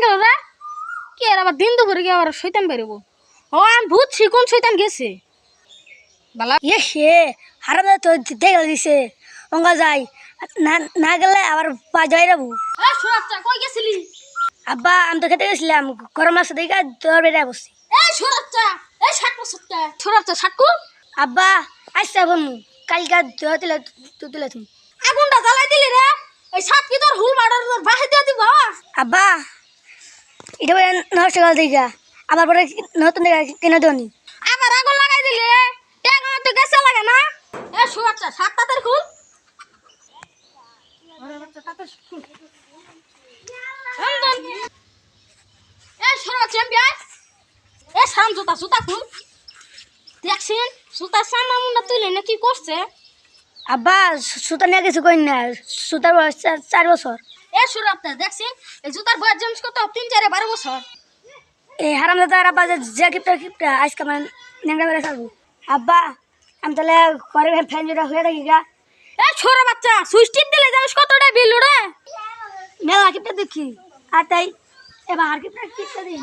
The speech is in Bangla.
গেল রে কি আর আবার দিন দুপুরে গিয়ে আবার শয়তান বেরোবো ও আমি বুঝছি কোন শয়তান গেছে বালা সে হারাম তো দেখে দিছে অঙ্গা যাই না না গেলে আবার বাজাই যাবো। এ সুরাচ্চা কই গেছিলি আব্বা আমি তো খেতে গেছিলাম গরম মাছ দেখে তোর বেড়ে বসছি। এ সুরাচ্চা এই শাটকু সত্যা সুরাচ্চা শাটকু আব্বা আসছে বনু কালকা তুলে তুলে তুমি আগুনটা জ্বালাই দিলি রে এই সাত কি তোর হুল মারার তোর বাহে দিয়ে দিব আব্বা এটা বলে নষ্ট কাল দিকা আবার পরে নতুন কিনে দনি আবার আগুন লাগাই দিলি টেঙ্গা তো গেছে লাগে না এ সুরাচ্চা সাত তাদের খুল আরে বাচ্চা তাতে খুল এ সুরাচ্চা বিয়াই এ সাম জুতা জুতা খুল দেখছিন জুতা সামনা মুন্ডা তুলে না কি করছে আব্বা সুতা নিয়ে কিছু করি না সুতার বয়স 4 বছর। এ সুরাপ্তা দেখছিন এই জুতার বয়স জমস কত 3-4-12 বছর এই হারাম দাদা আব্বা যে কিপটা আজকে মানে নেংড়া বেড়ে খাবো। আব্বা আমি তাহলে ঘরে ফ্যান যেটা হয়ে থাকি গা এ ছোড়া বাচ্চা সুইচ টিপ দিলে জানিস কতটা বিল রে মেলা কিপটা দেখি আর তাই এবার আর কিপটা দিই